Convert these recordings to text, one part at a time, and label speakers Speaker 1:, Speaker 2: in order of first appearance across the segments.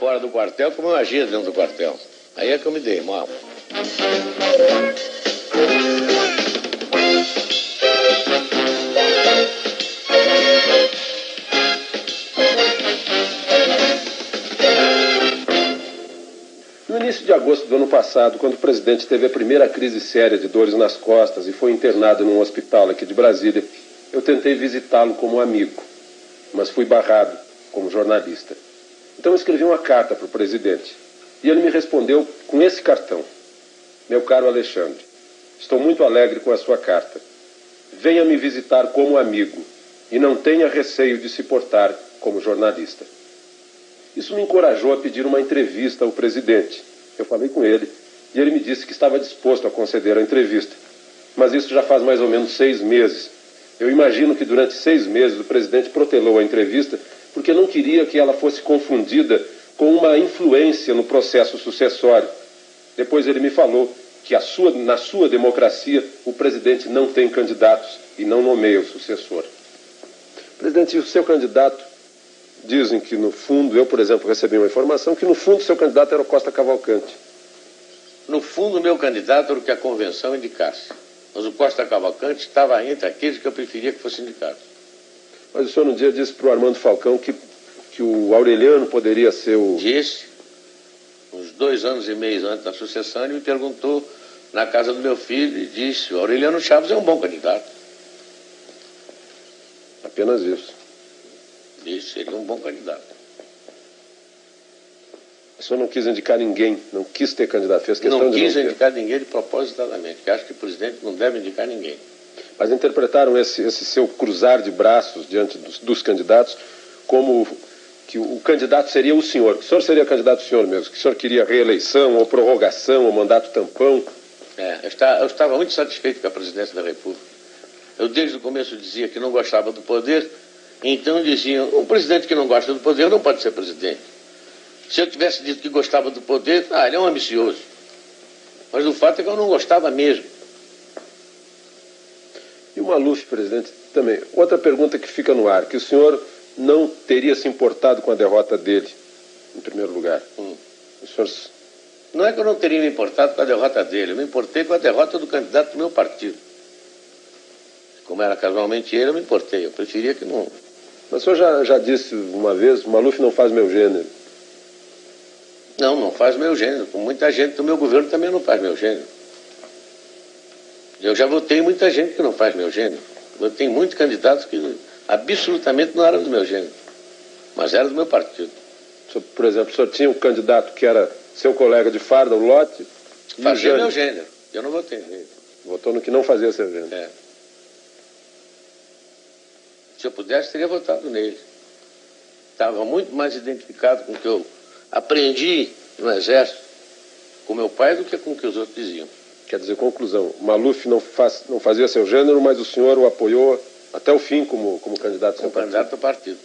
Speaker 1: fora do quartel como eu agia dentro do quartel. Aí é que eu me dei mal.
Speaker 2: No início de agosto do ano passado, quando o presidente teve a primeira crise séria de dores nas costas e foi internado num hospital aqui de Brasília, eu tentei visitá-lo como amigo, mas fui barrado como jornalista. Então eu escrevi uma carta para o presidente e ele me respondeu com esse cartão. Meu caro Alexandre, estou muito alegre com a sua carta. Venha me visitar como amigo e não tenha receio de se portar como jornalista. Isso me encorajou a pedir uma entrevista ao presidente. Eu falei com ele e ele me disse que estava disposto a conceder a entrevista. Mas isso já faz mais ou menos 6 meses. Eu imagino que durante 6 meses o presidente protelou a entrevista porque não queria que ela fosse confundida com uma influência no processo sucessório. Depois ele me falou que na sua democracia o presidente não tem candidatos e não nomeia o sucessor. Presidente, o seu candidato, dizem que no fundo, eu por exemplo recebi uma informação que no fundo seu candidato era o Costa Cavalcante.
Speaker 1: No fundo, meu candidato era o que a convenção indicasse. Mas o Costa Cavalcante estava entre aqueles que eu preferia que fosse indicado.
Speaker 2: Mas o senhor um dia disse para o Armando Falcão que o Aureliano poderia ser o...
Speaker 1: Disse, uns 2 anos e meio antes da sucessão, ele me perguntou na casa do meu filho e disse: o Aureliano Chaves é um bom candidato.
Speaker 2: Apenas isso.
Speaker 1: Disse, seria um bom candidato.
Speaker 2: O senhor não quis indicar ninguém, não quis ter candidato, fez questão de não ter.
Speaker 1: Não quis indicar ninguém de propositadamente, porque acho que o presidente não deve indicar ninguém.
Speaker 2: Mas interpretaram esse seu cruzar de braços diante dos candidatos como que o candidato seria o senhor. Que o senhor seria candidato o senhor mesmo, que o senhor queria reeleição, ou prorrogação, ou mandato tampão.
Speaker 1: Eu estava muito satisfeito com a presidência da República. Eu desde o começo dizia que não gostava do poder, então diziam, um presidente que não gosta do poder não pode ser presidente. Se eu tivesse dito que gostava do poder, ele é um ambicioso. Mas o fato é que eu não gostava mesmo.
Speaker 2: E o Maluf, presidente, também. Outra pergunta que fica no ar, que o senhor não teria se importado com a derrota dele, em primeiro lugar. O senhor...
Speaker 1: Não é que eu não teria me importado com a derrota dele, eu me importei com a derrota do candidato do meu partido. Como era casualmente ele, eu me importei, eu preferia que não...
Speaker 2: Mas o senhor já disse uma vez, o Maluf não faz meu gênero.
Speaker 1: Não faz meu gênero. Com muita gente do meu governo também não faz meu gênero. Eu já votei em muita gente que não faz meu gênero. Eu tenho muitos candidatos que absolutamente não eram do meu gênero, mas eram do meu partido.
Speaker 2: Por exemplo, o senhor tinha um candidato que era seu colega de farda, o Lotte?
Speaker 1: Fazia meu gênero. Eu não votei nele.
Speaker 2: Votou no que não fazia seu gênero.
Speaker 1: Se eu pudesse, teria votado nele. Estava muito mais identificado com o que eu aprendi no Exército com meu pai do que com o que os outros diziam.
Speaker 2: Quer dizer, conclusão, Maluf não fazia seu gênero, mas o senhor o apoiou até o fim como candidato ao seu partido?
Speaker 1: Como candidato ao partido.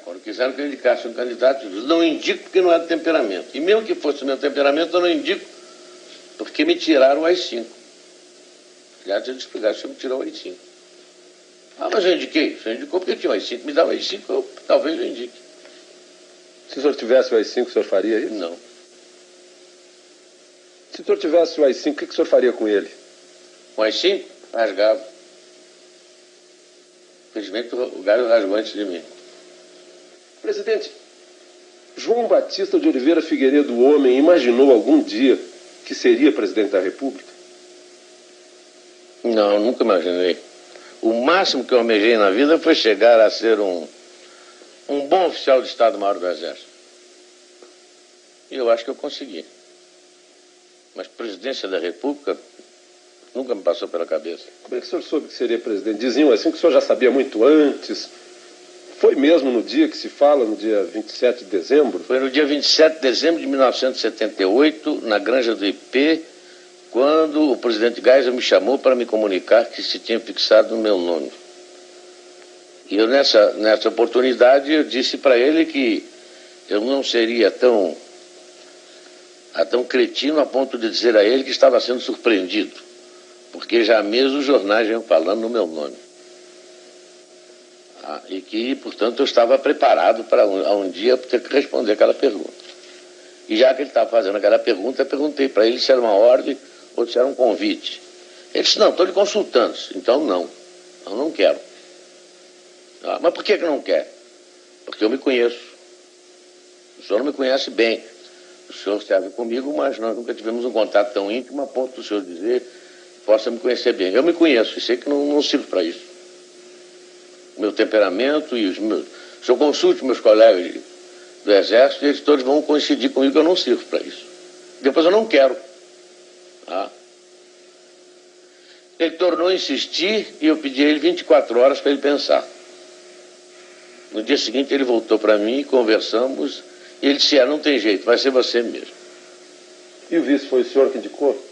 Speaker 1: Quando quiseram que eu indicasse um candidato, eu disse, não indico porque não é do temperamento. E mesmo que fosse o meu temperamento, eu não indico porque me tiraram o AI-5. Aliás, eu explicar, o senhor me tirou o AI-5. Mas eu indiquei. O senhor indicou porque tinha o AI-5. Me dá o AI-5, talvez eu indique.
Speaker 2: Se o senhor tivesse o AI-5, o senhor faria isso?
Speaker 1: Não.
Speaker 2: Se o senhor tivesse o AI-5, o que o senhor faria com ele?
Speaker 1: Com o AI-5? Rasgava. Infelizmente, o galho rasgou antes de mim.
Speaker 2: Presidente, João Batista de Oliveira Figueiredo, o homem, imaginou algum dia que seria presidente da República?
Speaker 1: Não, nunca imaginei. O máximo que eu almejei na vida foi chegar a ser um bom oficial de Estado-Maior do Exército. E eu acho que eu consegui. Mas presidência da República nunca me passou pela cabeça.
Speaker 2: Como é que o senhor soube que seria presidente? Diziam assim que o senhor já sabia muito antes. Foi mesmo no dia que se fala, no dia 27 de dezembro?
Speaker 1: Foi no dia 27 de dezembro de 1978, na Granja do IP, quando o presidente Geisel me chamou para me comunicar que se tinha fixado no meu nome. E eu, nessa oportunidade, eu disse para ele que eu não seria tão cretino a ponto de dizer a ele que estava sendo surpreendido, porque já mesmo os jornais iam falando no meu nome. E que, portanto, eu estava preparado para um dia ter que responder aquela pergunta. E já que ele estava fazendo aquela pergunta, eu perguntei para ele se era uma ordem ou se era um convite. Ele disse, não, estou lhe consultando. Então, não. Eu não quero. Mas por que não quer? Porque eu me conheço. O senhor não me conhece bem. O senhor serve comigo, mas nós nunca tivemos um contato tão íntimo a ponto do senhor dizer que possa me conhecer bem. Eu me conheço e sei que não sirvo para isso. O meu temperamento e os meus... Se eu consulte meus colegas do Exército, eles todos vão coincidir comigo que eu não sirvo para isso. Depois eu não quero. Ele tornou a insistir e eu pedi a ele 24 horas para ele pensar. No dia seguinte ele voltou para mim, conversamos, e ele disse, não tem jeito, vai ser você mesmo.
Speaker 2: E o vice foi o senhor que indicou?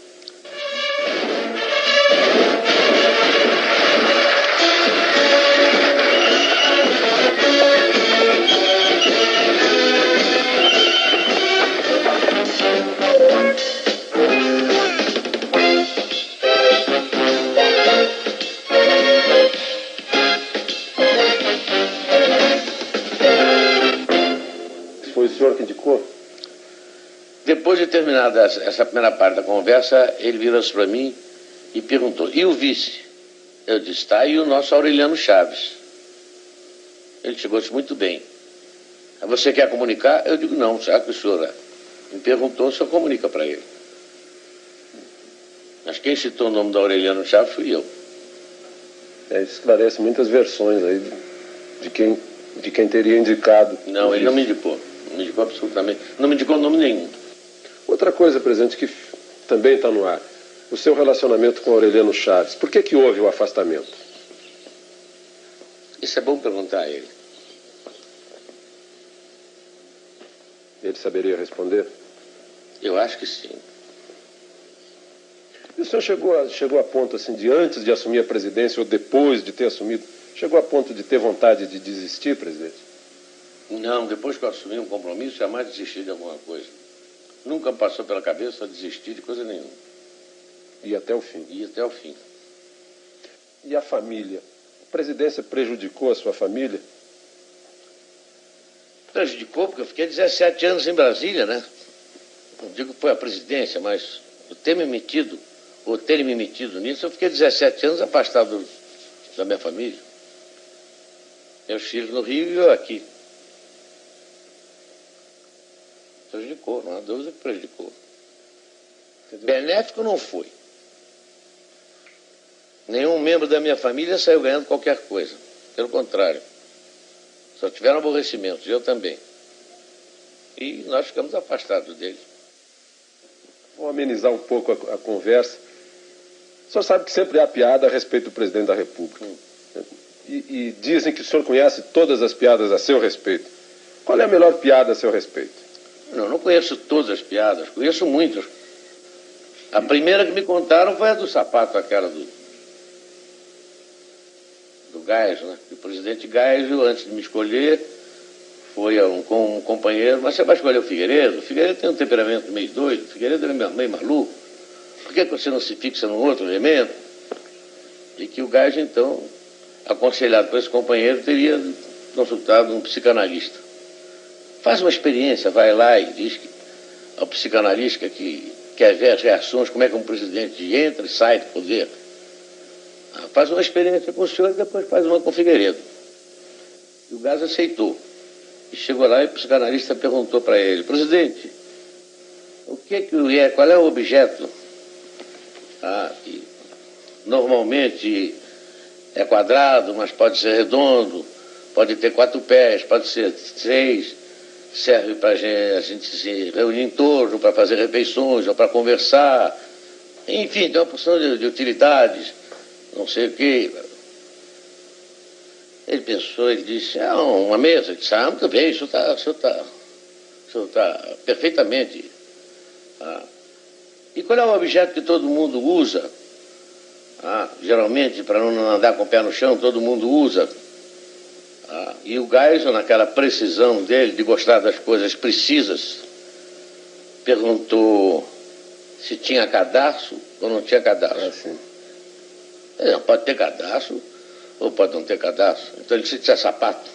Speaker 2: Foi o senhor que indicou?
Speaker 1: Depois de terminada essa primeira parte da conversa, ele virou-se para mim e perguntou, e o vice? Eu disse, está aí o nosso Aureliano Chaves. Ele chegou-se muito bem. Você quer comunicar? Eu digo, não, já que o senhor me perguntou, o senhor comunica para ele. Mas quem citou o nome do Aureliano Chaves fui eu.
Speaker 2: Isso esclarece muitas versões aí de quem teria indicado.
Speaker 1: Não, ele não me indicou. Não me indicou absolutamente. Não me indicou nome nenhum.
Speaker 2: Outra coisa, presidente, que também está no ar. O seu relacionamento com Aureliano Chaves. Por que houve o afastamento?
Speaker 1: Isso é bom perguntar a ele.
Speaker 2: Ele saberia responder?
Speaker 1: Eu acho que sim.
Speaker 2: E o senhor chegou a ponto, assim, de antes de assumir a presidência ou depois de ter assumido, chegou a ponto de ter vontade de desistir, presidente?
Speaker 1: Não, depois que eu assumi um compromisso, jamais desisti de alguma coisa. Nunca me passou pela cabeça desistir de coisa nenhuma.
Speaker 2: E até o fim?
Speaker 1: E até o fim.
Speaker 2: E a família? A presidência prejudicou a sua família?
Speaker 1: Prejudicou, porque eu fiquei 17 anos em Brasília, né? Não digo que foi a presidência, mas terem me metido nisso, eu fiquei 17 anos afastado da minha família. Meus filhos no Rio e eu aqui. Prejudicou, não há dúvida que prejudicou. Benéfico não foi. Nenhum membro da minha família saiu ganhando qualquer coisa. Pelo contrário. Só tiveram aborrecimentos, eu também. E nós ficamos afastados deles.
Speaker 2: Vou amenizar um pouco a conversa. O senhor sabe que sempre há piada a respeito do presidente da República. E dizem que o senhor conhece todas as piadas a seu respeito. Qual é a melhor piada a seu respeito?
Speaker 1: Não conheço todas as piadas, conheço muitas. A primeira que me contaram foi a do sapato, aquela do Geisel, né? O presidente Geisel, antes de me escolher, foi com um companheiro, mas você vai escolher o Figueiredo? O Figueiredo tem um temperamento meio doido, o Figueiredo é meio maluco. Por que você não se fixa num outro elemento? E que o Geisel, então, aconselhado por esse companheiro, teria consultado um psicanalista. Faz uma experiência, vai lá e diz que ao psicanalista que quer ver as reações, como é que um presidente entra e sai do poder. Faz uma experiência com o senhor e depois faz uma com o Figueiredo. E o Geisel aceitou. E chegou lá e o psicanalista perguntou para ele, presidente, qual é o objeto que normalmente é quadrado, mas pode ser redondo, pode ter 4 pés, pode ser 6, serve para a gente se reunir em torno, para fazer refeições ou para conversar. Enfim, tem uma porção de utilidades, não sei o quê. Ele pensou, ele disse, uma mesa. Ele disse, muito bem, o senhor está perfeitamente. E qual é o objeto que todo mundo usa? Geralmente, para não andar com o pé no chão, todo mundo usa. E o Geisel, naquela precisão dele, de gostar das coisas precisas, perguntou se tinha cadarço ou não tinha cadarço.
Speaker 2: Sim.
Speaker 1: Não pode ter cadarço ou pode não ter cadastro. Então ele disse que é sapato.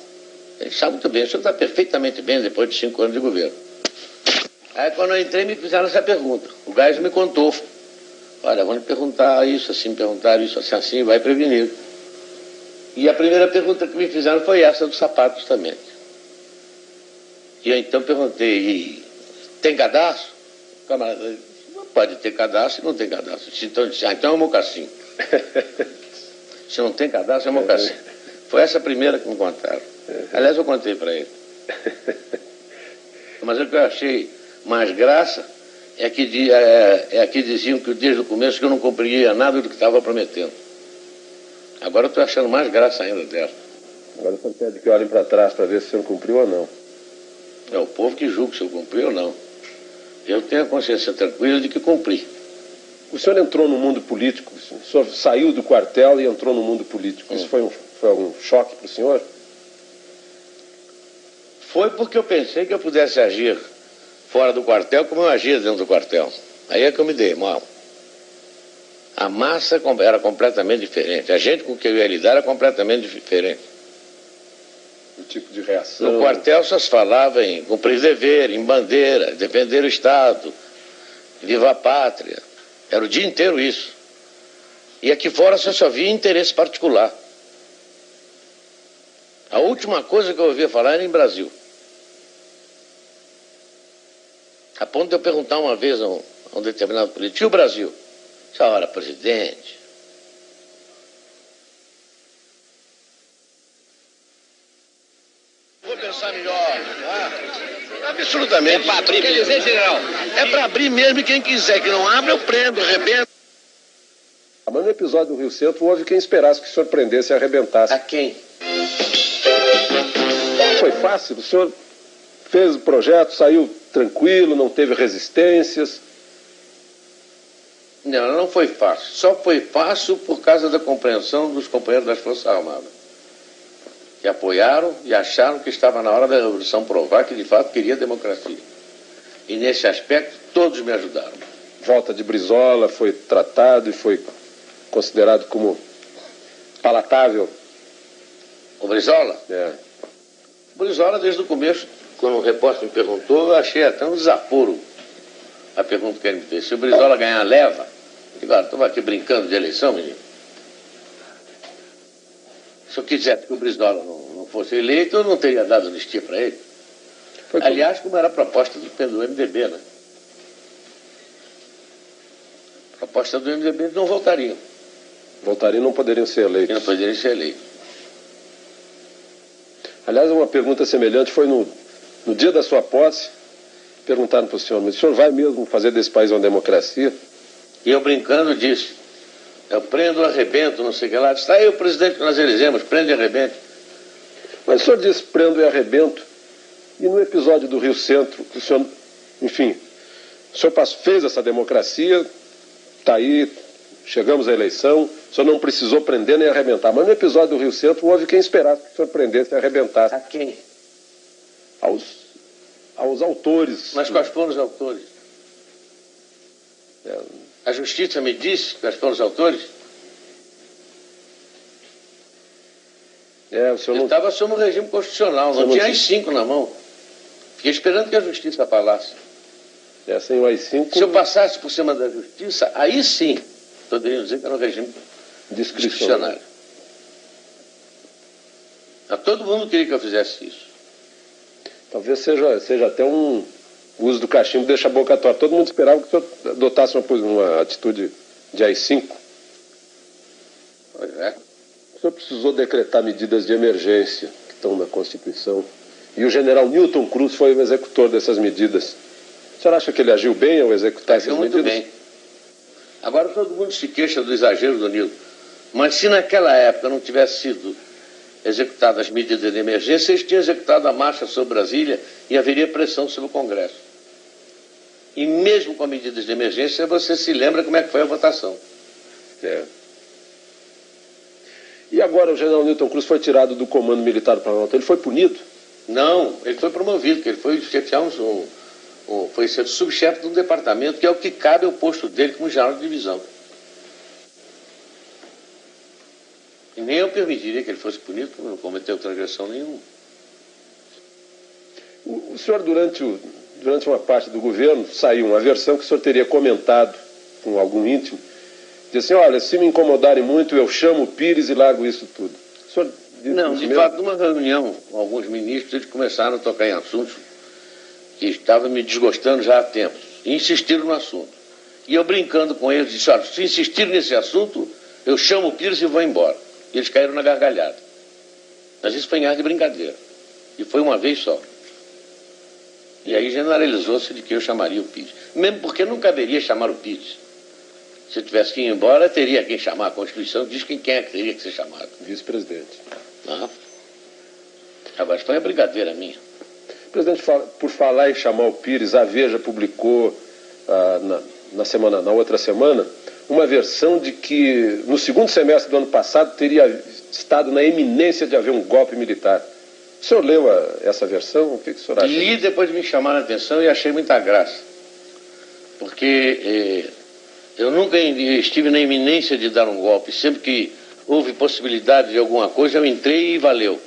Speaker 1: Ele sabe muito bem, o senhor está perfeitamente bem depois de 5 anos de governo. Aí quando eu entrei me fizeram essa pergunta. O Gás me contou. Olha, vão lhe perguntar isso, assim, perguntar isso, assim, assim, vai prevenir. E a primeira pergunta que me fizeram foi essa dos sapatos também. E eu então perguntei, tem cadastro? O camarada disse, não pode ter cadastro e não tem cadastro. Então eu disse, então é um mocassim. Se não tem cadastro, é um mocassim. Foi essa a primeira que me contaram. Aliás, eu contei para ele. Mas o que eu achei mais graça é que diziam que desde o começo que eu não cumpria nada do que estava prometendo. Agora eu estou achando mais graça ainda dela.
Speaker 2: Agora você pede que olhem para trás para ver se o senhor cumpriu ou não.
Speaker 1: É o povo que julga se eu cumpri ou não. Eu tenho a consciência tranquila de que cumpri.
Speaker 2: O senhor entrou no mundo político, o senhor saiu do quartel e entrou no mundo político. Isso foi algum choque para o senhor?
Speaker 1: Foi porque eu pensei que eu pudesse agir fora do quartel como eu agia dentro do quartel. Aí é que eu me dei mal. A massa era completamente diferente. A gente com quem eu ia lidar era completamente diferente.
Speaker 2: O tipo de reação?
Speaker 1: No quartel só se falava em cumprir dever, em bandeira, defender o Estado, viva a pátria. Era o dia inteiro isso. E aqui fora só via interesse particular. A última coisa que eu ouvia falar era em Brasil. A ponto de eu perguntar uma vez a um determinado político, e o Brasil? Essa hora, presidente. Vou pensar melhor. Absolutamente.
Speaker 3: É para abrir, quer dizer, general?
Speaker 1: É para abrir mesmo e quem quiser que não abra, eu prendo, arrebento.
Speaker 2: Mas no episódio do Rio Centro houve quem esperasse que o senhor prendesse e arrebentasse.
Speaker 1: A quem?
Speaker 2: Foi fácil, o senhor fez o projeto, saiu tranquilo, não teve resistências.
Speaker 1: Não foi fácil. Só foi fácil por causa da compreensão dos companheiros das Forças Armadas, que apoiaram e acharam que estava na hora da Revolução provar que de fato queria democracia. E nesse aspecto todos me ajudaram.
Speaker 2: Volta de Brizola foi tratado e foi considerado como palatável.
Speaker 1: O Brizola?
Speaker 2: É.
Speaker 1: O Brizola, desde o começo, quando o repórter me perguntou, eu achei até um desaforo a pergunta que ele me fez. Se o Brizola ganhar, leva? Eu digo, estou aqui brincando de eleição, menino. Se eu quisesse que o Brizola não fosse eleito, eu não teria dado anistia para ele. Aliás, como era a proposta do MDB, né? A proposta do MDB, eles não voltariam.
Speaker 2: Voltariam e não poderiam ser eleitos.
Speaker 1: E não poderiam ser eleitos.
Speaker 2: Aliás, uma pergunta semelhante foi no dia da sua posse. Perguntaram para o senhor, mas o senhor vai mesmo fazer desse país uma democracia?
Speaker 1: E eu brincando disse, eu prendo, arrebento, não sei o que lá. Está aí o presidente que nós elegemos, prende e arrebente.
Speaker 2: Mas o senhor disse prendo e arrebento. E no episódio do Rio Centro, o senhor, enfim, o senhor fez essa democracia, está aí, chegamos à eleição, o senhor não precisou prender nem arrebentar. Mas no episódio do Rio Centro houve quem esperasse que o senhor prendesse e arrebentasse.
Speaker 1: A quem?
Speaker 2: Aos autores.
Speaker 1: Mas quais foram os autores? A justiça me disse quais foram os autores?
Speaker 2: O senhor não...
Speaker 1: Eu estava sob um regime constitucional, não tinha AI-5 na mão. Fiquei esperando que a justiça falasse.
Speaker 2: Sem o AI-5...
Speaker 1: Se eu passasse por cima da justiça, aí sim, poderiam dizer que era um regime discricionário. Todo mundo queria que eu fizesse isso.
Speaker 2: Talvez seja até o uso do cachimbo deixa a boca torta. Todo mundo esperava que o senhor adotasse uma atitude de AI-5.
Speaker 1: Pois é.
Speaker 2: O senhor precisou decretar medidas de emergência que estão na Constituição. E o general Newton Cruz foi o executor dessas medidas. O senhor acha que ele agiu bem ao executar essas medidas?
Speaker 1: Muito bem. Agora todo mundo se queixa do exagero do Newton. Mas se naquela época não tivesse sido executadas as medidas de emergência, eles tinham executado a marcha sobre Brasília e haveria pressão sobre o Congresso. E mesmo com medidas de emergência, você se lembra como é que foi a votação.
Speaker 2: E agora o general Newton Cruz foi tirado do Comando Militar do Planalto. Ele foi punido?
Speaker 1: Não, ele foi promovido, porque ele foi chefiar foi ser subchefe de um departamento, que é o que cabe ao posto dele como general de divisão. Nem eu permitiria que ele fosse punido, porque não cometeu transgressão nenhuma.
Speaker 2: O senhor, durante uma parte do governo, saiu uma versão que o senhor teria comentado com algum íntimo, disse assim, olha, se me incomodarem muito, eu chamo o Pires e largo isso tudo. O senhor disse
Speaker 1: não, de fato, numa reunião com alguns ministros, eles começaram a tocar em assuntos que estavam me desgostando já há tempos, e insistiram no assunto. E eu, brincando com eles, disse, olha, se insistirem nesse assunto, eu chamo o Pires e vou embora. E eles caíram na gargalhada. Mas isso foi em ar de brincadeira. E foi uma vez só. E aí generalizou-se de que eu chamaria o Pires. Mesmo porque não caberia chamar o Pires. Se eu tivesse que ir embora, teria quem chamar. A Constituição diz quem é que teria que ser chamado.
Speaker 2: Vice-presidente.
Speaker 1: Agora, foi uma brincadeira minha.
Speaker 2: Presidente, por falar em chamar o Pires, a Veja publicou na outra semana uma versão de que no segundo semestre do ano passado teria estado na iminência de haver um golpe militar. O senhor leu essa versão? O que o senhor acha?
Speaker 1: Li, depois me chamaram a atenção e achei muita graça. Porque eu nunca estive na iminência de dar um golpe. Sempre que houve possibilidade de alguma coisa, eu entrei e valeu.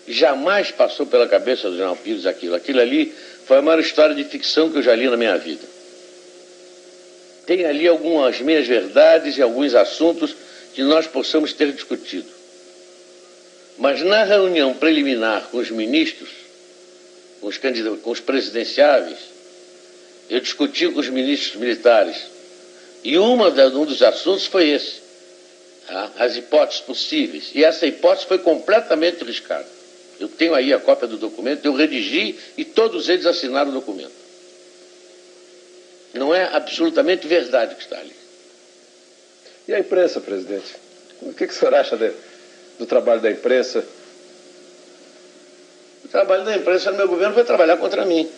Speaker 1: Jamais passou pela cabeça do general Pires aquilo. Aquilo ali foi a maior história de ficção que eu já li na minha vida. Tem ali algumas meias-verdades e alguns assuntos que nós possamos ter discutido. Mas na reunião preliminar com os ministros, com os presidenciáveis, eu discuti com os ministros militares. E um dos assuntos foi esse, as hipóteses possíveis. E essa hipótese foi completamente riscada. Eu tenho aí a cópia do documento, eu redigi e todos eles assinaram o documento. Não é absolutamente verdade o que está ali.
Speaker 2: E a imprensa, presidente? O que o senhor acha do trabalho da imprensa?
Speaker 1: O trabalho da imprensa no meu governo foi trabalhar contra mim.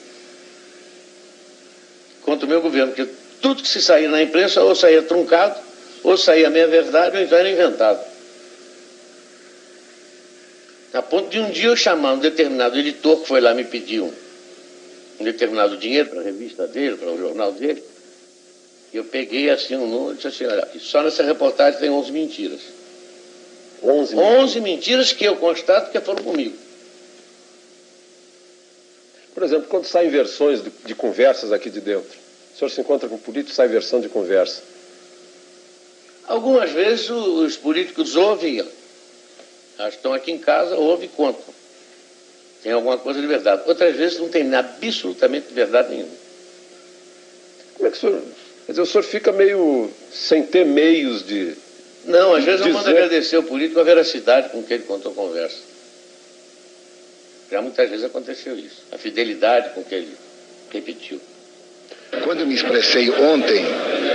Speaker 1: Contra o meu governo, porque tudo que se saía na imprensa ou saía truncado, ou saía meia-verdade, ou então era inventado. A ponto de um dia eu chamar um determinado editor que foi lá me pedir um determinado dinheiro para a revista dele, para o jornal dele, eu peguei assim um número e disse assim, olha, só nessa reportagem tem 11 mentiras. 11 mentiras que eu constato que foram comigo.
Speaker 2: Por exemplo, quando saem versões de conversas aqui de dentro, o senhor se encontra com um político, sai versão de conversa.
Speaker 1: Algumas vezes os políticos ouvem, estão aqui em casa, ouvem e contam. Tem alguma coisa de verdade. Outras vezes não tem absolutamente verdade nenhuma.
Speaker 2: Como é que o senhor... Quer dizer, o senhor fica meio sem ter meios de...
Speaker 1: Não, às vezes eu mando agradecer ao político a veracidade com que ele contou a conversa. Já muitas vezes aconteceu isso. A fidelidade com que ele repetiu.
Speaker 3: Quando eu me expressei ontem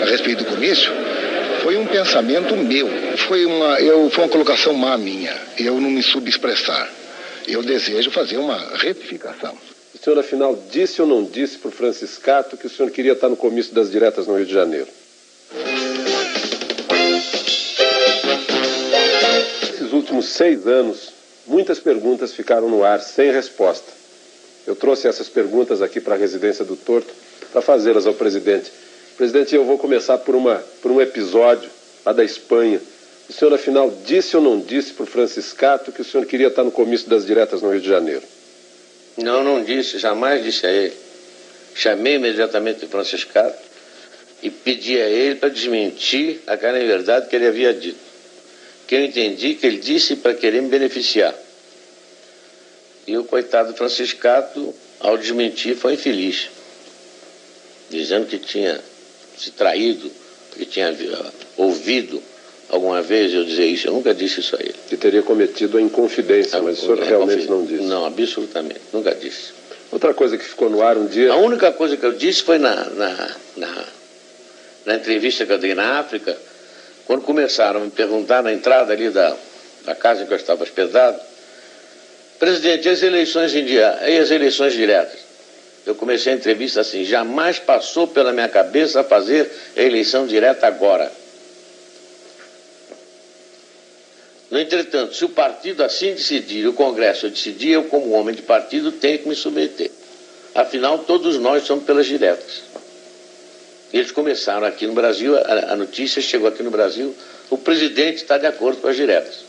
Speaker 3: a respeito do comício, foi um pensamento meu. Foi uma colocação má minha. Eu não me subexpressar. Eu desejo fazer uma retificação.
Speaker 2: O senhor, afinal, disse ou não disse para o Franciscato que o senhor queria estar no comício das diretas no Rio de Janeiro? Nesses últimos 6 anos, muitas perguntas ficaram no ar sem resposta. Eu trouxe essas perguntas aqui para a residência do Torto para fazê-las ao presidente. Presidente, eu vou começar por um episódio lá da Espanha. O senhor, afinal, disse ou não disse para o Franciscato que o senhor queria estar no comício das diretas no Rio de Janeiro?
Speaker 1: Não, não disse, jamais disse a ele. Chamei imediatamente o Franciscato e pedi a ele para desmentir aquela inverdade que ele havia dito. Que eu entendi que ele disse para querer me beneficiar. E o coitado Franciscato, ao desmentir, foi infeliz. Dizendo que tinha se traído, que tinha ouvido alguma vez eu dizer isso. Eu nunca disse isso a ele.
Speaker 2: Que teria cometido a inconfidência, mas o senhor realmente não disse.
Speaker 1: Não, absolutamente, nunca disse.
Speaker 2: Outra coisa que ficou no ar um dia...
Speaker 1: A única coisa que eu disse foi na entrevista que eu dei na África, quando começaram a me perguntar na entrada ali da casa em que eu estava hospedado, presidente, as eleições diretas? Eu comecei a entrevista assim, jamais passou pela minha cabeça fazer a eleição direta agora. No entretanto, se o partido assim decidir, o Congresso decidir, eu como homem de partido tenho que me submeter. Afinal, todos nós somos pelas diretas. Eles começaram aqui no Brasil, a notícia chegou aqui no Brasil o presidente está de acordo com as diretas.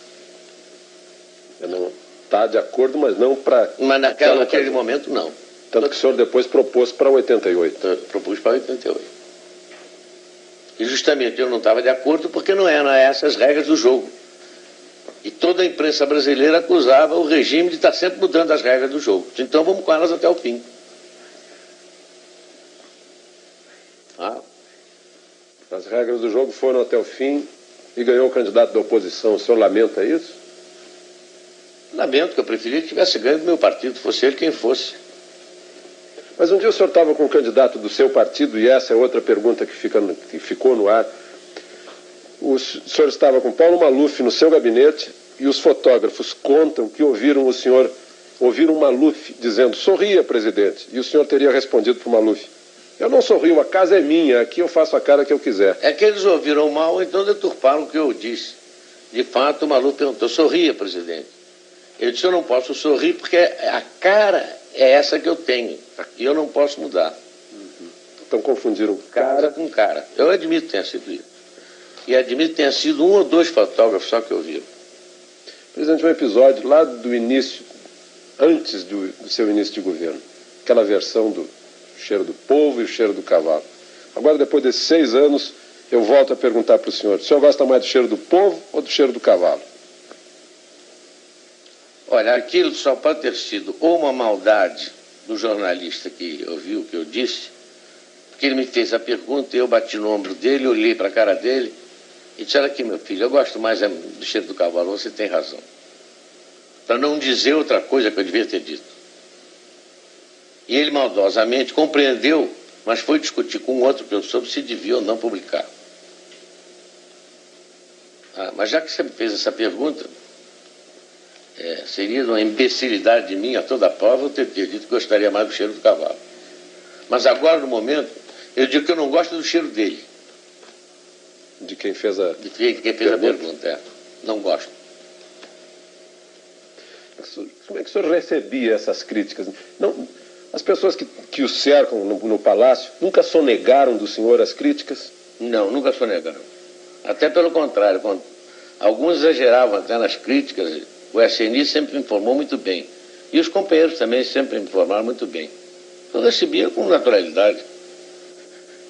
Speaker 2: Não está de acordo, mas não para...
Speaker 1: Mas naquele momento, não.
Speaker 2: Tanto que o senhor depois propôs para 88.
Speaker 1: Eu propus para 88. E justamente eu não estava de acordo porque não eram essas regras do jogo. E toda a imprensa brasileira acusava o regime de estar sempre mudando as regras do jogo. Então vamos com elas até o fim.
Speaker 2: As regras do jogo foram até o fim e ganhou o candidato da oposição. O senhor lamenta isso?
Speaker 1: Lamento, que eu preferia que tivesse ganho do meu partido, fosse ele quem fosse.
Speaker 2: Mas um dia o senhor estava com um candidato do seu partido, e essa é outra pergunta que ficou no ar. O senhor estava com Paulo Maluf no seu gabinete e os fotógrafos contam que ouviram Maluf dizendo: sorria, presidente. E o senhor teria respondido para o Maluf: eu não sorrio, a casa é minha, aqui eu faço a cara que eu quiser.
Speaker 1: É que eles ouviram mal, então deturparam o que eu disse. De fato, o Maluf perguntou: sorria, presidente. Eu disse: eu não posso sorrir porque a cara é essa que eu tenho e eu não posso mudar.
Speaker 2: Então confundiram cara
Speaker 1: com cara. Eu admito que tenha sido isso. E admito que tenha sido um ou dois fotógrafos só que eu vi.
Speaker 2: Presidente, um episódio lá do início, antes do seu início de governo. Aquela versão do cheiro do povo e o cheiro do cavalo. Agora, depois desses 6 anos, eu volto a perguntar para o senhor gosta mais do cheiro do povo ou do cheiro do cavalo?
Speaker 1: Olha, aquilo só pode ter sido ou uma maldade do jornalista que ouviu o que eu disse, porque ele me fez a pergunta e eu bati no ombro dele, olhei para a cara dele e disse: olha aqui, meu filho, eu gosto mais do cheiro do cavalo, você tem razão. Para não dizer outra coisa que eu devia ter dito. E ele maldosamente compreendeu, mas foi discutir com outro que eu soube se devia ou não publicar. Mas já que você me fez essa pergunta, seria uma imbecilidade de mim a toda prova eu ter dito que gostaria mais do cheiro do cavalo. Mas agora, no momento, eu digo que eu não gosto do cheiro dele.
Speaker 2: De quem fez a
Speaker 1: pergunta, Não gosto.
Speaker 2: Como é que o senhor recebia essas críticas? Não, as pessoas que o cercam no palácio nunca sonegaram do senhor as críticas?
Speaker 1: Não, nunca sonegaram. Até pelo contrário, quando alguns exageravam até nas críticas, o SNI sempre me informou muito bem. E os companheiros também sempre me informaram muito bem. Eu recebia com naturalidade.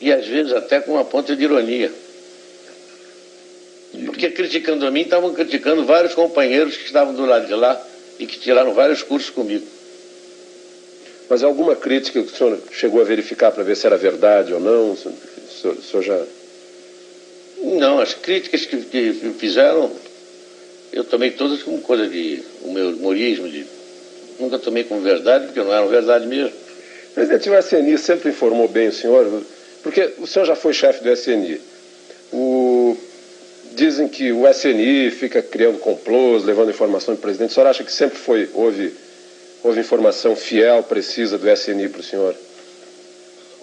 Speaker 1: E às vezes até com uma ponta de ironia. Porque criticando a mim, estavam criticando vários companheiros que estavam do lado de lá e que tiraram vários cursos comigo.
Speaker 2: Mas alguma crítica que o senhor chegou a verificar para ver se era verdade ou não? O senhor já...
Speaker 1: Não, as críticas que fizeram, eu tomei todas como coisa de... o meu humorismo, nunca tomei como verdade, porque não eram verdade mesmo.
Speaker 2: Presidente, o SNI sempre informou bem o senhor, porque o senhor já foi chefe do SNI. Dizem que o SNI fica criando complôs, levando informação do presidente. O senhor acha que sempre houve informação fiel, precisa do SNI para o senhor?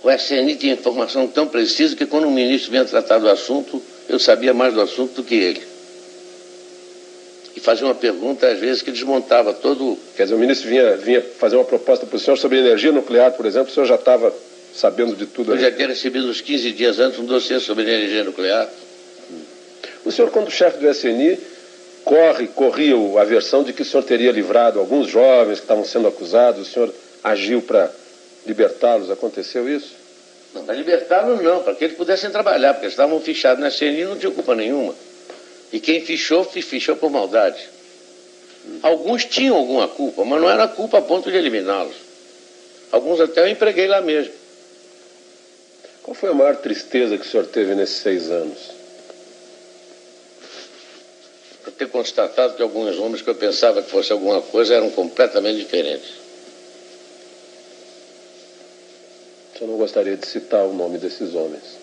Speaker 1: O SNI tinha informação tão precisa que quando o ministro vinha tratar do assunto, eu sabia mais do assunto do que ele. E fazia uma pergunta, às vezes, que desmontava todo...
Speaker 2: Quer dizer, o ministro vinha fazer uma proposta para o senhor sobre energia nuclear, por exemplo, o senhor já estava sabendo de tudo?
Speaker 1: Eu já tinha recebido uns 15 dias antes um dossiê sobre energia nuclear.
Speaker 2: O senhor, quando chefe do SNI, corria a versão de que o senhor teria livrado alguns jovens que estavam sendo acusados, o senhor agiu para libertá-los, aconteceu isso?
Speaker 1: Não, para libertá-los não, para que eles pudessem trabalhar, porque eles estavam fichados na SNI e não tinham culpa nenhuma. E quem fichou por maldade. Alguns tinham alguma culpa, mas não era culpa a ponto de eliminá-los. Alguns até eu empreguei lá mesmo.
Speaker 2: Qual foi a maior tristeza que o senhor teve nesses 6 anos?
Speaker 1: Por ter constatado que alguns homens que eu pensava que fosse alguma coisa eram completamente diferentes.
Speaker 2: O senhor não gostaria de citar o nome desses homens?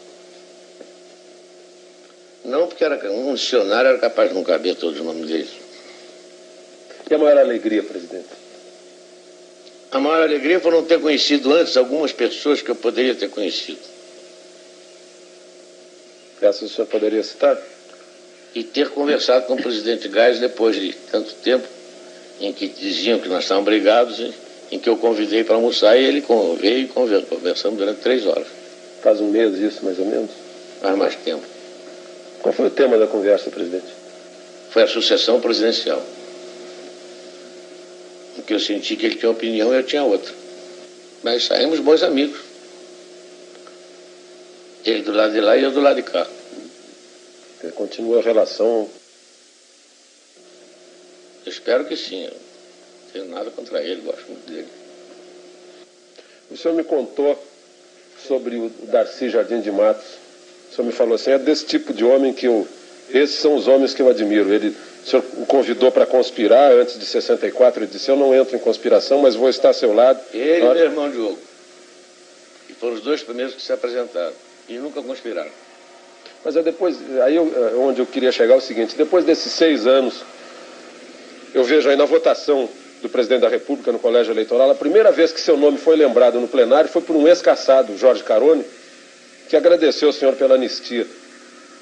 Speaker 1: Não, porque um dicionário era capaz de não caber todos os nomes deles.
Speaker 2: E a maior alegria, presidente?
Speaker 1: A maior alegria foi não ter conhecido antes algumas pessoas que eu poderia ter conhecido.
Speaker 2: Essas o senhor poderia citar?
Speaker 1: E ter conversado com o presidente Geisel depois de tanto tempo, em que diziam que nós estávamos brigados, em que eu convidei para almoçar e ele veio e conversamos durante 3 horas.
Speaker 2: Faz um mês isso, mais ou menos?
Speaker 1: Faz mais tempo.
Speaker 2: Qual foi o tema da conversa, presidente?
Speaker 1: Foi a sucessão presidencial. Porque eu senti que ele tinha uma opinião e eu tinha outra. Mas saímos bons amigos. Ele do lado de lá e eu do lado de cá.
Speaker 2: Continua a relação?
Speaker 1: Eu espero que sim. Eu não tenho nada contra ele, gosto muito dele.
Speaker 2: O senhor me contou sobre o Darcy Jardim de Matos. O senhor me falou assim, é desse tipo de homem que esses são os homens que eu admiro. O senhor o convidou para conspirar antes de 64, ele disse, eu não entro em conspiração, mas vou estar a seu lado.
Speaker 1: Ele e meu irmão Diogo. E foram os dois primeiros que se apresentaram. E nunca conspiraram.
Speaker 2: Mas onde eu queria chegar é o seguinte, depois desses 6 anos, eu vejo aí na votação do presidente da República no colégio eleitoral, a primeira vez que seu nome foi lembrado no plenário foi por um ex-caçado, Jorge Carone, que agradeceu ao senhor pela anistia.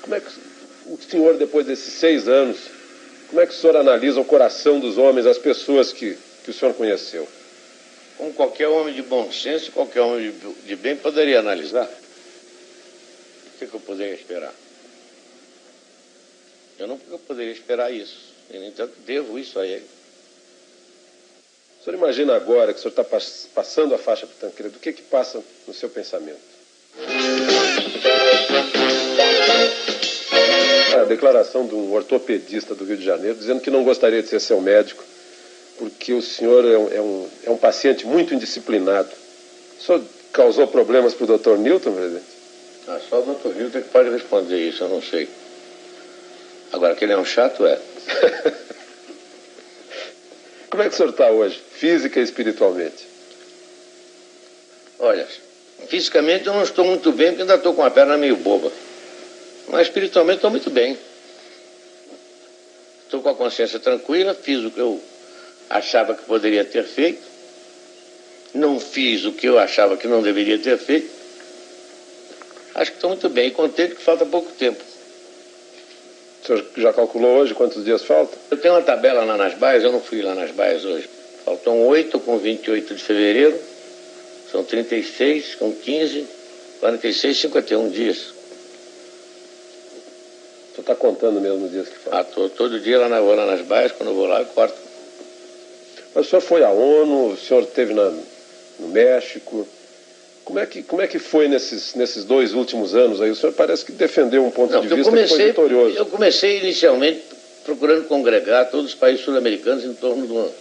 Speaker 2: Como é que o senhor, depois desses 6 anos, como é que o senhor analisa o coração dos homens, as pessoas que o senhor conheceu?
Speaker 1: Como qualquer homem de bom senso, qualquer homem de bem poderia analisar. O que eu poderia esperar? Eu não poderia esperar isso. E, no entanto, devo isso a ele.
Speaker 2: O senhor imagina agora que o senhor está passando a faixa para o Tancredo, o que passa no seu pensamento? A declaração de um ortopedista do Rio de Janeiro, dizendo que não gostaria de ser seu médico, porque o senhor é um paciente muito indisciplinado. O senhor causou problemas para o Dr. Newton, presidente?
Speaker 1: Só o Dr. Newton que pode responder isso, eu não sei. Agora, que ele é um chato, é.
Speaker 2: Como é que o senhor está hoje, física e espiritualmente?
Speaker 1: Olha, fisicamente eu não estou muito bem, porque ainda estou com a perna meio boba. Mas espiritualmente estou muito bem. Estou com a consciência tranquila, fiz o que eu achava que poderia ter feito. Não fiz o que eu achava que não deveria ter feito. Acho que estou muito bem, contente que falta pouco tempo.
Speaker 2: O senhor já calculou hoje quantos dias faltam?
Speaker 1: Eu tenho uma tabela lá nas baias, eu não fui lá nas baias hoje. Faltam 8 com 28 de fevereiro. São 36 com 15, 46, 51 dias.
Speaker 2: O senhor está contando mesmo os dias que faltam?
Speaker 1: Todo dia vou lá nas baias, quando eu vou lá eu corto.
Speaker 2: Mas o senhor foi à ONU, o senhor esteve no México. Como é que foi nesses 2 últimos anos aí? O senhor parece que defendeu um ponto de vista que foi vitorioso.
Speaker 1: Eu comecei inicialmente procurando congregar todos os países sul-americanos em torno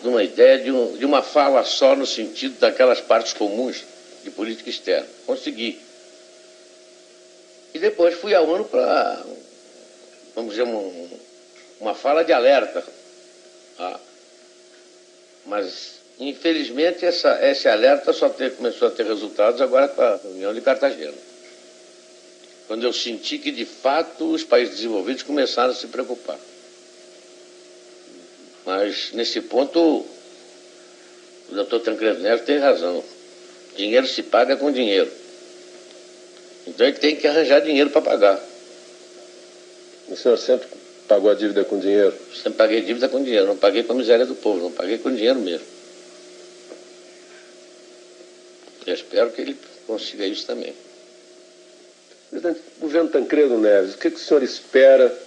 Speaker 1: de uma ideia, de uma fala só no sentido daquelas partes comuns de política externa. Consegui. E depois fui à ONU para, vamos dizer, uma fala de alerta. Mas, infelizmente, esse alerta começou a ter resultados agora com a reunião de Cartagena. Quando eu senti que, de fato, os países desenvolvidos começaram a se preocupar. Mas, nesse ponto, o doutor Tancredo Neves tem razão. Dinheiro se paga com dinheiro. Então, ele tem que arranjar dinheiro para pagar.
Speaker 2: O senhor sempre pagou a dívida com dinheiro?
Speaker 1: Sempre paguei dívida com dinheiro. Não paguei com a miséria do povo, não paguei com dinheiro mesmo. Eu espero que ele consiga isso também.
Speaker 2: Presidente, governo Tancredo Neves, o que o senhor espera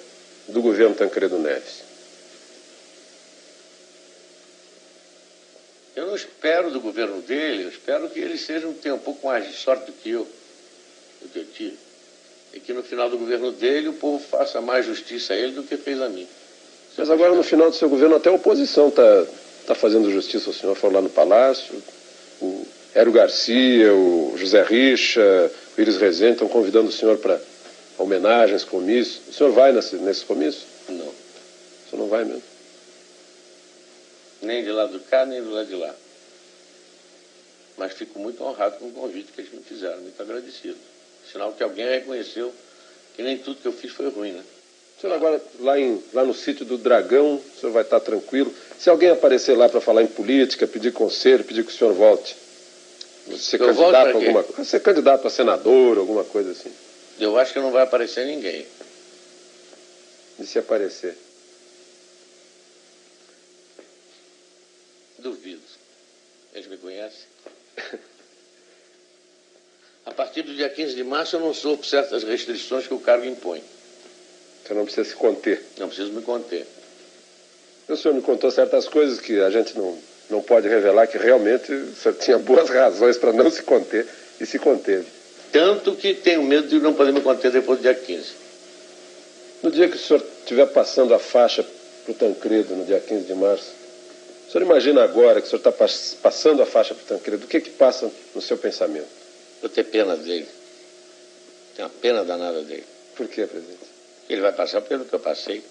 Speaker 2: do governo Tancredo Neves?
Speaker 1: Eu não espero do governo dele, eu espero que ele tenha um pouco mais de sorte do que eu tive. E que no final do governo dele o povo faça mais justiça a ele do que fez a mim.
Speaker 2: Mas agora no final do seu governo até a oposição está fazendo justiça ao senhor. Foram lá no Palácio, o Hélio Garcia, o José Richa, o Iris Rezende estão convidando o senhor para homenagens, comícios. O senhor vai nesse comício?
Speaker 1: Não.
Speaker 2: O senhor não vai mesmo?
Speaker 1: Nem de lá do cá, nem do lado de lá. Mas fico muito honrado com o convite que eles me fizeram, muito agradecido. Sinal que alguém reconheceu que nem tudo que eu fiz foi ruim, né?
Speaker 2: O senhor agora, lá no sítio do Dragão, o senhor vai estar tranquilo. Se alguém aparecer lá para falar em política, pedir conselho, pedir que o senhor volte, ser candidato a senador, alguma coisa assim.
Speaker 1: Eu acho que não vai aparecer ninguém.
Speaker 2: E se aparecer?
Speaker 1: Duvido. Eles me conhecem. A partir do dia 15 de março eu não sofro certas restrições que o cargo impõe.
Speaker 2: senhor não precisa se conter.
Speaker 1: Não preciso me conter.
Speaker 2: O senhor me contou certas coisas que a gente não pode revelar, que realmente o senhor tinha boas razões para não se conter e se conteve.
Speaker 1: Tanto que tenho medo de não poder me conter depois do dia 15.
Speaker 2: No dia que o senhor estiver passando a faixa para o Tancredo, no dia 15 de março, o senhor imagina agora que o senhor está passando a faixa para o Tancredo, o que passa no seu pensamento?
Speaker 1: Vou ter pena dele. Tenho uma pena danada dele.
Speaker 2: Por quê, presidente?
Speaker 1: Ele vai passar pelo que eu passei.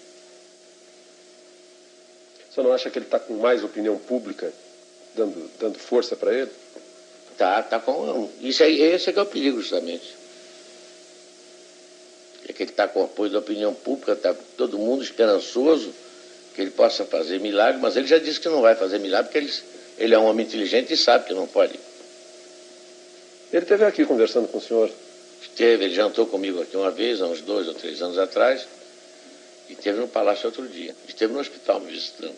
Speaker 2: O senhor não acha que ele está com mais opinião pública, dando força para ele?
Speaker 1: Tá com... Esse é que é o perigo, justamente. É que ele está com o apoio da opinião pública, está todo mundo esperançoso que ele possa fazer milagre, mas ele já disse que não vai fazer milagre, porque ele é um homem inteligente e sabe que não pode.
Speaker 2: Ele esteve aqui conversando com o senhor.
Speaker 1: Esteve, ele jantou comigo aqui uma vez, há uns 2 ou 3 anos atrás, e esteve no palácio outro dia. Esteve no hospital me visitando.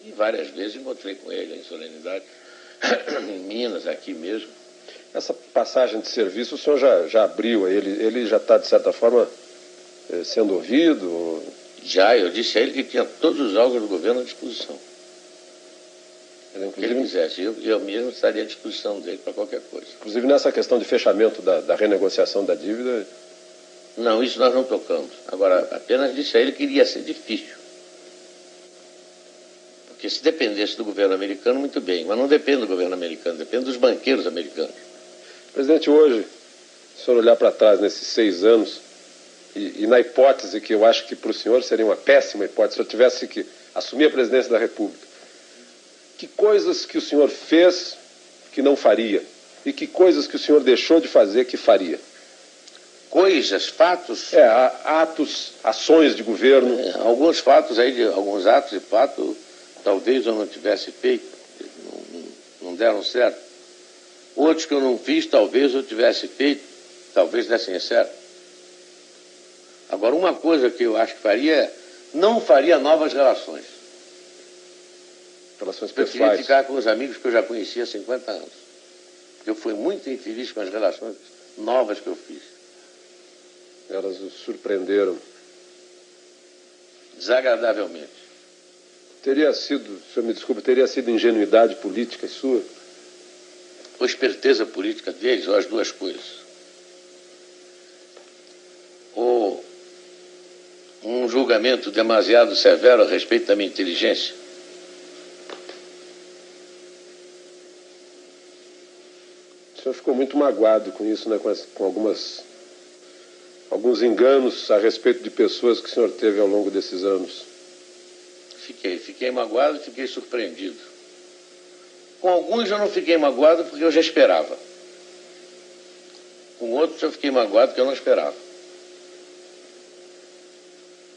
Speaker 1: E várias vezes encontrei com ele em solenidade, em Minas, aqui mesmo.
Speaker 2: Essa passagem de serviço o senhor já abriu, ele já está, de certa forma, sendo ouvido?
Speaker 1: Já, eu disse a ele que tinha todos os órgãos do governo à disposição.
Speaker 2: Ele,
Speaker 1: O que ele quisesse, eu mesmo estaria à disposição dele para qualquer coisa.
Speaker 2: Inclusive nessa questão de fechamento da renegociação da dívida...
Speaker 1: Não, isso nós não tocamos. Agora, apenas disse a ele que iria ser difícil. Porque se dependesse do governo americano, muito bem. Mas não depende do governo americano, depende dos banqueiros americanos.
Speaker 2: Presidente, hoje, se o senhor olhar para trás nesses 6 anos, e na hipótese que eu acho que para o senhor seria uma péssima hipótese, se eu tivesse que assumir a presidência da República, que coisas que o senhor fez que não faria? E que coisas que o senhor deixou de fazer que faria?
Speaker 1: Coisas, fatos...
Speaker 2: atos, ações de governo.
Speaker 1: Alguns fatos aí, alguns atos e fatos, talvez eu não tivesse feito, não deram certo. Outros que eu não fiz, talvez eu tivesse feito, talvez dessem certo. Agora, uma coisa que eu acho que faria, não faria novas relações.
Speaker 2: Relações
Speaker 1: pessoais. Eu queria ficar com os amigos que eu já conhecia há 50 anos. Porque eu fui muito infeliz com as relações novas que eu fiz.
Speaker 2: Elas o surpreenderam.
Speaker 1: Desagradavelmente.
Speaker 2: Teria sido, o senhor me desculpe, teria sido ingenuidade política sua?
Speaker 1: Ou esperteza política deles, ou as duas coisas. Ou um julgamento demasiado severo a respeito da minha inteligência.
Speaker 2: O senhor ficou muito magoado com isso, né? Com alguns enganos a respeito de pessoas que o senhor teve ao longo desses anos.
Speaker 1: Fiquei magoado e fiquei surpreendido. Com alguns eu não fiquei magoado porque eu já esperava. Com outros eu fiquei magoado porque eu não esperava.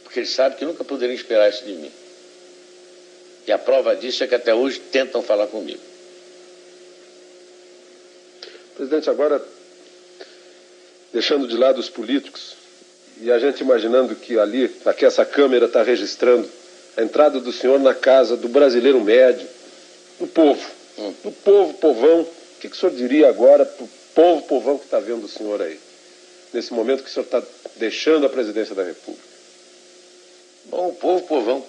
Speaker 1: Porque eles sabem que nunca poderiam esperar isso de mim. E a prova disso é que até hoje tentam falar comigo.
Speaker 2: Presidente, agora, deixando de lado os políticos, e a gente imaginando que aqui essa câmera está registrando a entrada do senhor na casa do brasileiro médio, do povo, do povão, o que o senhor diria agora para o povão que está vendo o senhor aí, nesse momento que o senhor está deixando a presidência da República?
Speaker 1: Bom, o povão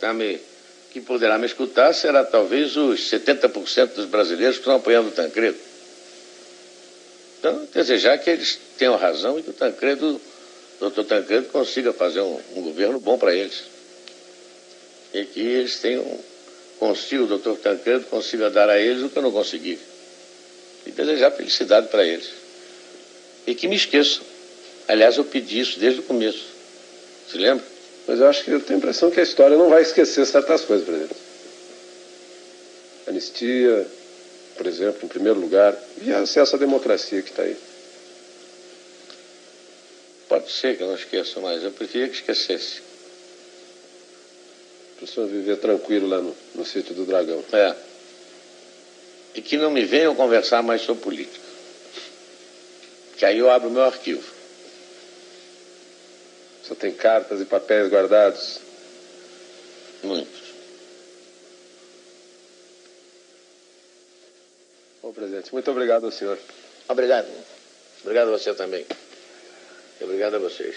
Speaker 1: que poderá me escutar será talvez os 70% dos brasileiros que estão apoiando o Tancredo. Então, desejar que eles tenham razão e que o doutor Tancredo consiga fazer um governo bom para eles. E que eles o doutor Tancredo consiga dar a eles o que eu não consegui. E desejar felicidade para eles. E que me esqueçam. Aliás, eu pedi isso desde o começo. Se lembra?
Speaker 2: Mas eu acho que eu tenho a impressão que a história não vai esquecer certas coisas, presidente. Anistia, por exemplo, em primeiro lugar, e acesso à democracia que está aí.
Speaker 1: Pode ser que eu não esqueça, mas eu preferia que esquecesse.
Speaker 2: Para o senhor viver tranquilo lá no sítio do Dragão.
Speaker 1: E que não me venham conversar mais sobre política. Que aí eu abro o meu arquivo.
Speaker 2: O senhor tem cartas e papéis guardados?
Speaker 1: Muitos.
Speaker 2: Bom, presidente, muito obrigado ao senhor.
Speaker 1: Obrigado. Obrigado a você também. E obrigado a vocês.